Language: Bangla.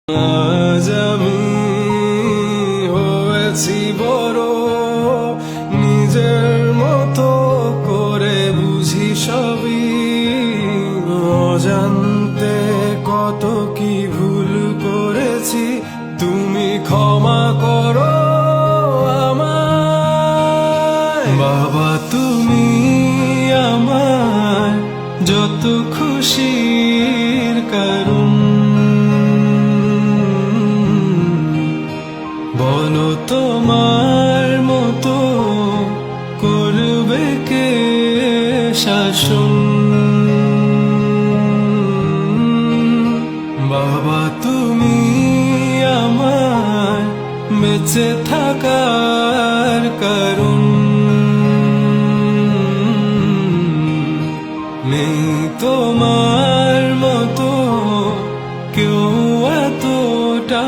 আজ আমি হয়েছি বড়, নিজের মতো করে বুঝি সবই। অজান্তে কত কি ভুল করেছি, তুমি ক্ষমা করো আমায়। বাবা তুমি আমার যত খুশির কারণ, বলো তোমার মতো করবে কে শাসন। বাবা তুমি আমার বেঁচে থাকার কারণ, নেই তোমার মতো কেউ এতটা